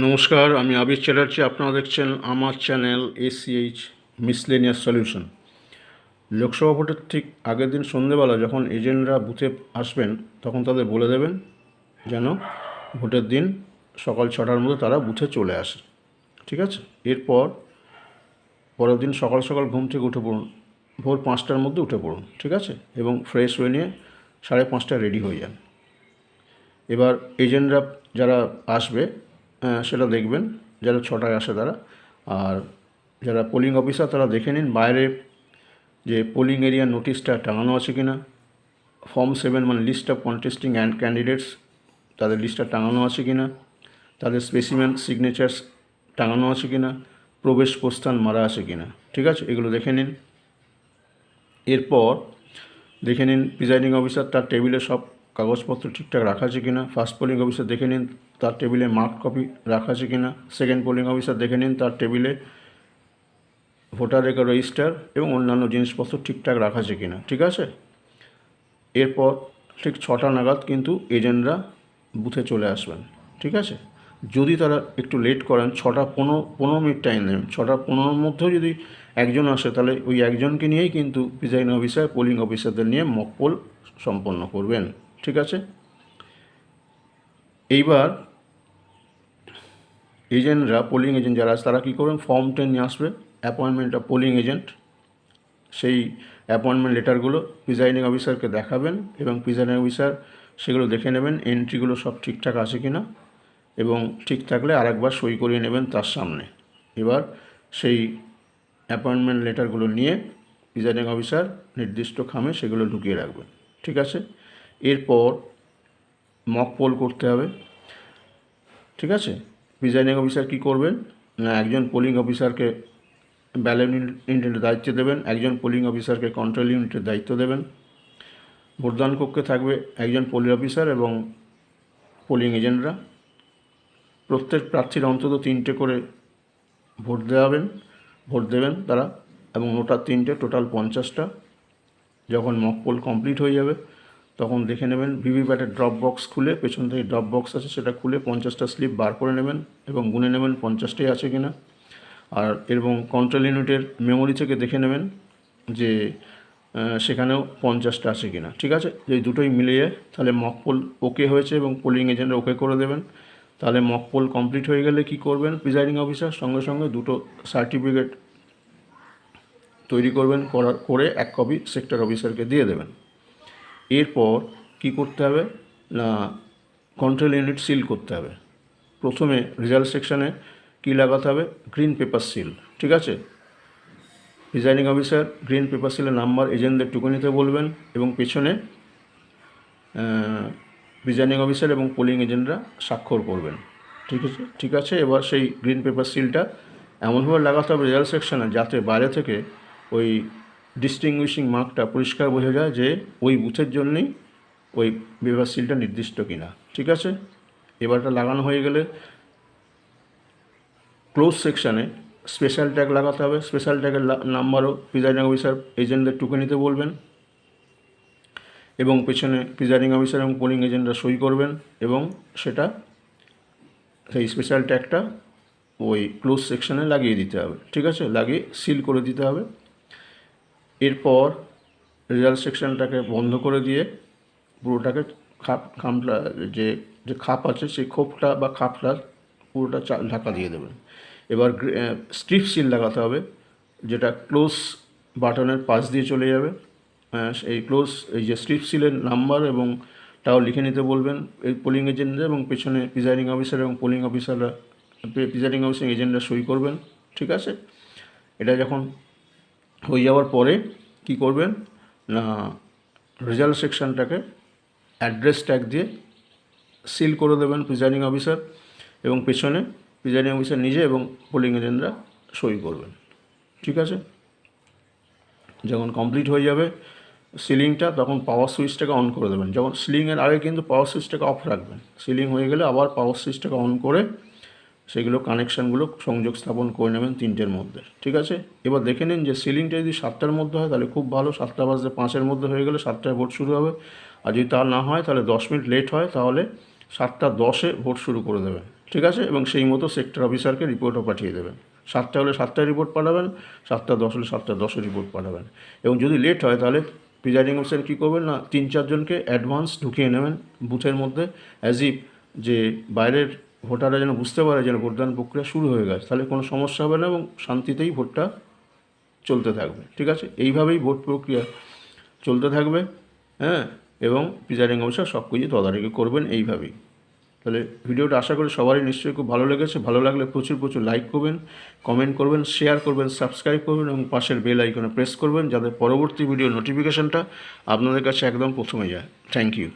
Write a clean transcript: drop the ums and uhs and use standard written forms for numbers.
নমস্কার, আমি আবির চ্যাটার্জি। আপনারা দেখছেন আমার channel ACH miscellaneous solution. Lok Sabha ভোটের ঠিক আগের দিন সন্ধেবেলা যখন এজেন্টরা বুথে আসবেন, তখন তাদের বলে দেবেন যেন ভোটের দিন সকাল 6টার মধ্যে তারা বুথে চলে আসে। ঠিক আছে? এরপর পরের দিন সকাল সকাল ঘুম থেকে উঠে পড়ুন, ভোর 5টার মধ্যে উঠে পড়ুন। ঠিক আছে? এবং ফ্রেশ হয়ে নিয়ে 5:30টায় রেডি হয়ে যান। এবার এজেন্টরা যারা আসবে সেটা দেখবেন, যারা 6টায় আসে তারা। আর যারা পোলিং অফিসার তারা দেখে নিন বাইরে যে পোলিং এরিয়া নোটিশটা টাঙানো আছে কি না, ফর্ম 7 মানে list of contesting and candidates, তাদের লিস্টটা টাঙানো আছে কি না, তাদের স্পেসিমেন সিগনেচার্স টাঙানো আছে কি না, প্রবেশ প্রস্থান মারা আছে কি না। ঠিক আছে? এগুলো দেখে নিন। এরপর দেখে নিন প্রিজাইডিং অফিসার তার টেবিলে সব কাগজপত্র ঠিকঠাক রাখা আছে কি না। ফার্স্ট পোলিং অফিসার দেখে নিন তার টেবিলে মার্ক কপি রাখা আছে কি না। সেকেন্ড পোলিং অফিসার দেখে নিন তার টেবিলে ভোটার রেকর্ড রেজিস্টার এবং অন্যান্য জিনিসপত্র ঠিকঠাক রাখা আছে কি না। ঠিক আছে? এরপর ঠিক 6টা নাগাদ কিন্তু এজেন্টরা বুথে চলে আসবেন। ঠিক আছে? যদি তারা একটু লেট করেন, 6টা 15 মিনিট টাইম নেবেন, 6টা 15-র মধ্যেও যদি একজন আসে, তাহলে ওই একজনকে নিয়েই কিন্তু প্রিজাইডিং অফিসার পোলিং অফিসারদের নিয়ে মক পোল সম্পন্ন করবেন। ঠিক আছে? এইবার এজেন্টরা, পোলিং এজেন্ট যারা আছে তারা কী করবেন, ফর্ম 10 নিয়ে আসবে, অ্যাপয়েন্টমেন্ট অফ পোলিং এজেন্ট। সেই অ্যাপয়েন্টমেন্ট লেটারগুলো প্রিজাইডিং অফিসারকে দেখাবেন এবং প্রিজাইডিং অফিসার সেগুলো দেখে নেবেন এন্ট্রিগুলো সব ঠিকঠাক আছে কি না, এবং ঠিক থাকলে আরেকবার সই করিয়ে নেবেন তার সামনে। এবার সেই অ্যাপয়েন্টমেন্ট লেটারগুলো নিয়ে প্রিজাইডিং অফিসার নির্দিষ্ট খামে সেগুলো ঢুকিয়ে রাখবেন। ঠিক আছে? এরপর মক পোল করতে হবে। ঠিক আছে? প্রিজাইডিং অফিসার কী করবেন না, একজন পোলিং অফিসারকে ব্যালট ইউনিটের দায়িত্ব দেবেন, একজন পোলিং অফিসারকে কন্ট্রোল ইউনিটের দায়িত্ব দেবেন। ভোটদান কক্ষে থাকবে একজন পোলিং অফিসার এবং পোলিং এজেন্টরা। প্রত্যেক প্রার্থীর অন্তত 3টে করে ভোট দেবেন তারা, এবং নোটার 3টে, টোটাল 50টা। যখন মক পোল কমপ্লিট হয়ে যাবে তখন দেখে নেবেন ভিভিপ্যাটের ড্রপ বক্স খুলে, পেছন থেকে ড্রপ বক্স আছে সেটা খুলে 50টা স্লিপ বার করে নেবেন এবং গুনে নেবেন 50টাই আছে কি না। আর এবং কন্ট্রোল ইউনিটের মেমোরি থেকে দেখে নেবেন যে সেখানেও 50টা আছে কি না। ঠিক আছে? এই দুটোই মিলিয়ে তাহলে মক পোল ওকে হয়েছে এবং পোলিং এজেন্টরা ওকে করে দেবেন। তাহলে মক পোল কমপ্লিট হয়ে গেলে কি করবেন, প্রিজাইডিং অফিসার সঙ্গে সঙ্গে 2টো সার্টিফিকেট তৈরি করবেন, করে 1 কপি সেক্টর অফিসারকে দিয়ে দেবেন। এরপর কি করতে হবে না, কন্ট্রোল ইউনিট সিল করতে হবে। প্রথমে রেজাল্ট সেকশানে কী লাগাতে হবে, গ্রিন পেপার সিল। ঠিক আছে? প্রিজাইডিং অফিসার গ্রিন পেপার সিলের নাম্বার এজেন্টদের টুকে নিতে বলবেন এবং পেছনে প্রিজাইডিং অফিসার এবং পোলিং এজেন্টরা স্বাক্ষর করবেন। ঠিক আছে? এবার সেই গ্রিন পেপার সিলটা এমনভাবে লাগাতে হবে রেজাল্ট সেকশানে যাতে বাইরে থেকে ওই ডিস্টিংগুইশিং মার্কটা পরিষ্কার বোঝা যায় যে ওই বুথের জন্যই ওই পেপার সিলটা নির্দিষ্ট কিনা। ঠিক আছে? এবারটা লাগানো হয়ে গেলে ক্লোজ সেকশানে স্পেশাল ট্যাগ লাগাতে হবে। স্পেশাল ট্যাগের নাম্বারও প্রিজাইডিং অফিসার এজেন্টদের টুকে নিতে বলবেন এবং পেছনে প্রিজাইডিং অফিসার এবং পোলিং এজেন্টরা সই করবেন এবং সেটা সেই স্পেশাল ট্যাগটা ওই ক্লোজ সেকশানে লাগিয়ে দিতে হবে। ঠিক আছে? লাগিয়ে সিল করে দিতে হবে। এরপর রেজাল্ট সেকশানটাকে বন্ধ করে দিয়ে পুরোটাকে খামটা যে খাপ আছে সেই খোপটা বা খাপটা পুরোটা ঢাকা দিয়ে দেবেন। এবার স্ট্রিপ সিল লাগাতে হবে, যেটা ক্লোজ বাটনের পাশ দিয়ে চলে যাবে। এই যে স্ট্রিপ সিলের নাম্বার এবং তাও লিখে নিতে বলবেন এই পোলিং এজেন্টরা এবং পেছনে প্রিজাইডিং অফিসার এবং পোলিং অফিসাররা, প্রিজাইডিং অফিসার এজেন্টরা সই করবেন। ঠিক আছে? এটা যখন হয়ে যাওয়ার পরে কি করবেন না, রেজাল্ট সেকশানটাকে অ্যাড্রেস ট্যাগ দিয়ে সিল করে দেবেন প্রিজাইডিং অফিসার এবং পেছনে প্রিজাইডিং অফিসার নিজে এবং পোলিং এজেন্টরা সই করবেন। ঠিক আছে? যখন কমপ্লিট হয়ে যাবে সিলিংটা, তখন পাওয়ার সুইচটাকে অন করে দেবেন। যখন সিলিংয়ের আগে কিন্তু পাওয়ার সুইচটাকে অফ রাখবেন। সিলিং হয়ে গেলে আবার পাওয়ার সুইচটাকে অন করে সেগুলো কানেকশানগুলো সংযোগ স্থাপন করে নেবেন 3টের মধ্যে। ঠিক আছে? এবার দেখে নিন যে সিলিংটা যদি 7টার মধ্যে হয় তাহলে খুব ভালো, 7:05 মধ্যে হয়ে গেলে 7টায় ভোট শুরু হবে। আর যদি তা না হয় তাহলে 10 মিনিট লেট হয় তাহলে 7:10 ভোট শুরু করে দেবেন। ঠিক আছে, এবং সেই মতো সেক্টর অফিসারকে রিপোর্টও পাঠিয়ে দেবেন। 7টা হলে 7টায় রিপোর্ট পাঠাবেন, 7:10 হলে 7:10 রিপোর্ট পাঠাবেন। এবং যদি লেট হয় তাহলে প্রিজাইডিং অফিসার কী করবেন না, 3-4 জনকে অ্যাডভান্স ঢুকিয়ে নেবেন বুথের মধ্যে, অ্যাজ ইফ যে বাইরের ভোটাররা যেন বুঝতে পারে যেন ভোটদান প্রক্রিয়া শুরু হয়ে গেছে, তাহলে কোনো সমস্যা হবে না এবং শান্তিতেই ভোটটা চলতে থাকবে। ঠিক আছে, এইভাবেই ভোট প্রক্রিয়া চলতে থাকবে। হ্যাঁ, এবং প্রিজাইডিং অফিসার সব কিছু তদারকি করবেন এইভাবেই। তাহলে ভিডিওটা আশা করি সবারই নিশ্চয়ই খুব ভালো লেগেছে। ভালো লাগলে প্রচুর প্রচুর লাইক করবেন, কমেন্ট করবেন, শেয়ার করবেন, সাবস্ক্রাইব করবেন এবং পাশের বেল আইকনে প্রেস করবেন যাতে পরবর্তী ভিডিও নোটিফিকেশানটা আপনাদের কাছে একদম প্রথমে যায়। Thank you.